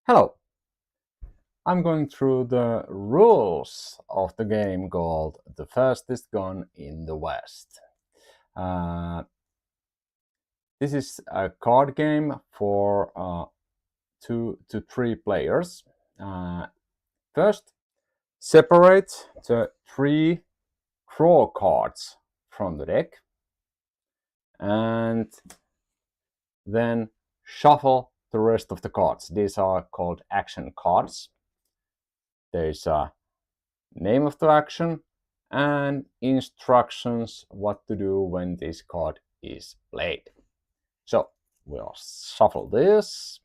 Hello, I'm going through the rules of the game called The Fastest Gun in the West. Uh, this is a card game for 2 to 3 players. First, separate the 3 draw cards from the deck and then shuffle the rest of the cards. These are called action cards. There's a name of the action and instructions what to do when this card is played. So we'll shuffle this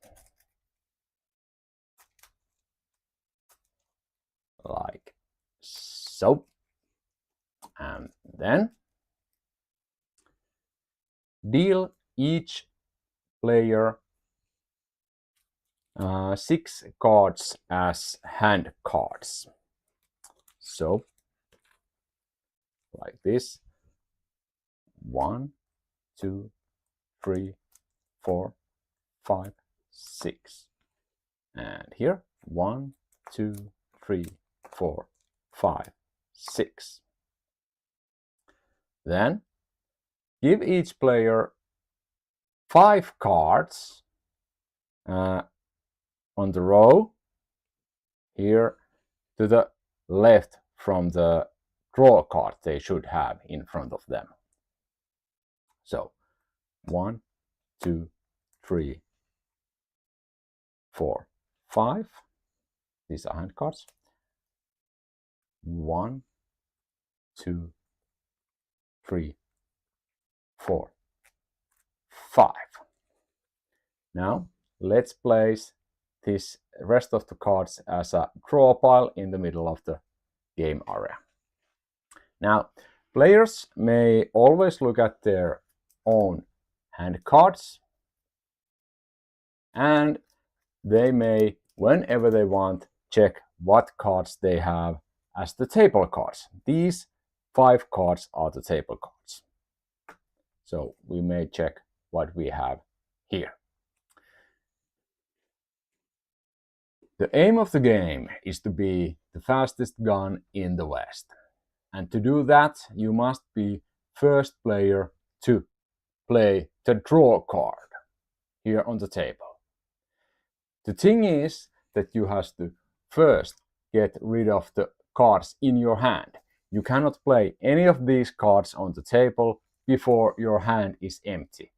like so, and then deal each player 6 cards as hand cards. So like this: 1, 2, 3, 4, 5, 6, and here 1, 2, 3, 4, 5, 6. Then give each player 5 cards on the row here to the left from the draw card they should have in front of them. So 1, 2, 3, 4, 5. These are hand cards. 1, 2, 3, 4, 5. Now let's place this rest of the cards as a draw pile in the middle of the game area. Now, players may always look at their own hand cards, and they may, whenever they want, check what cards they have as the table cards. These 5 cards are the table cards. So we may check what we have here. The aim of the game is to be the fastest gun in the West. And to do that, you must be first player to play the draw card here on the table. The thing is that you have to first get rid of the cards in your hand. You cannot play any of these cards on the table before your hand is empty.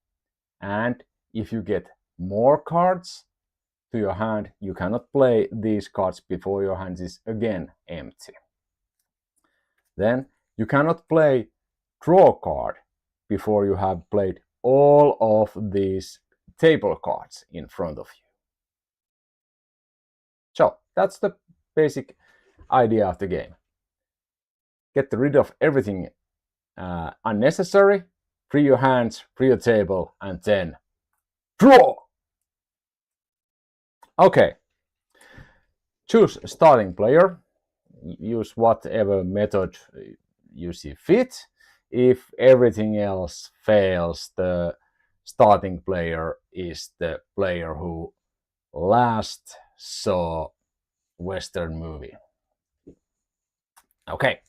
And if you get more cards to your hand, you cannot play these cards before your hand is again empty. Then you cannot play draw card before you have played all of these table cards in front of you. So that's the basic idea of the game. Get rid of everything unnecessary, free your hands, free your table, and then draw! Okay, choose a starting player. Use whatever method you see fit. If everything else fails, the starting player is the player who last saw Western movie. Okay.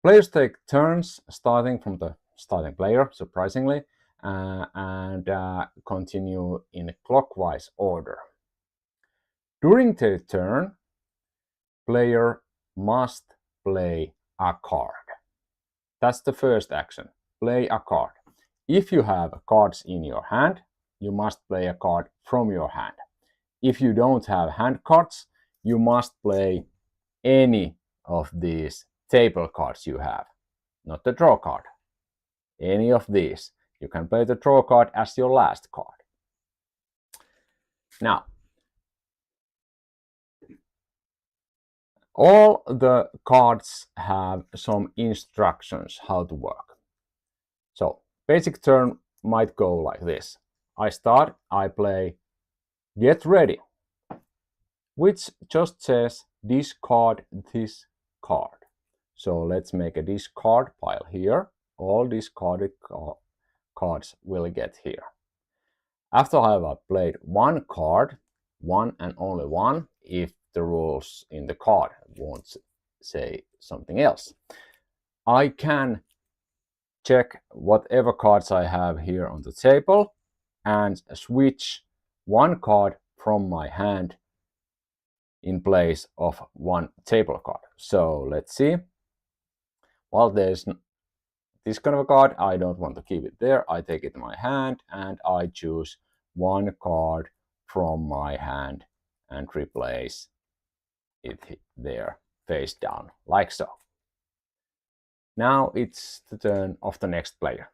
Players take turns starting from the starting player, surprisingly, and continue in clockwise order. During their turn, player must play a card. That's the first action. Play a card. If you have cards in your hand, you must play a card from your hand. If you don't have hand cards, you must play any of these table cards you have, not the draw card. Any of these. You can play the draw card as your last card. Now, all the cards have some instructions how to work. So, basic turn might go like this. I start, I play get ready, which just says discard this card. So let's make a discard pile here. All discarded cards will get here. After I have played one card, one and only one if the rules in the card won't say something else. I can check whatever cards I have here on the table and switch one card from my hand in place of one table card. So let's see. Well, there's this kind of a card. I don't want to keep it there. I take it in my hand and I choose one card from my hand and replace it there face down, like so. Now it's the turn of the next player.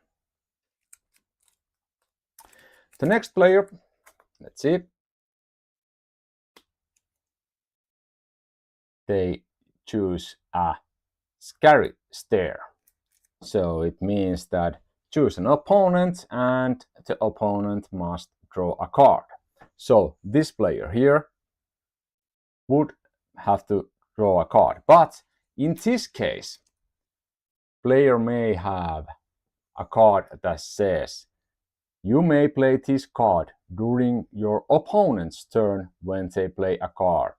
The next player, let's see. They choose a scary stare. So it means that choose an opponent and the opponent must draw a card. So this player here would have to draw a card. But in this case, player may have a card that says, you may play this card during your opponent's turn when they play a card,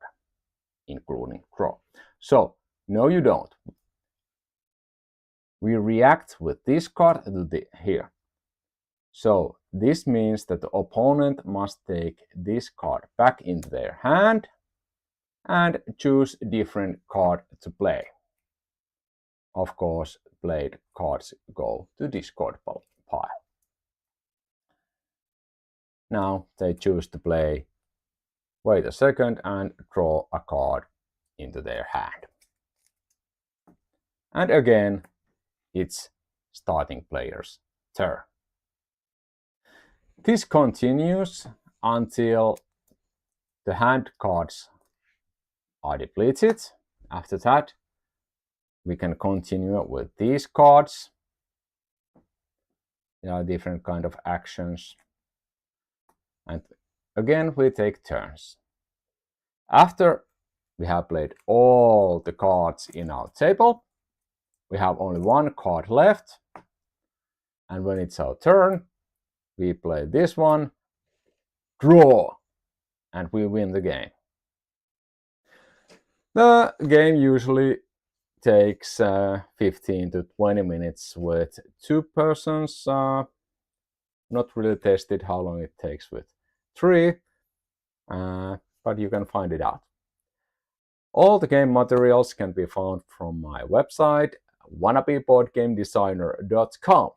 including draw. So, no you don't. We react with this card to here. So, this means that the opponent must take this card back into their hand and choose a different card to play. Of course, played cards go to discard pile. Now they choose to play, wait a second, and draw a card into their hand. And again, it's starting player's turn. This continues until the hand cards are depleted. After that, we can continue with these cards. There are different kind of actions. And again, we take turns. After we have played all the cards in our table, we have only one card left. And when it's our turn, we play this one, draw, and we win the game. The game usually takes 15 to 20 minutes with two persons. Not really tested how long it takes with three, but you can find it out. All the game materials can be found from my website, wannabeboardgamedesigner.com.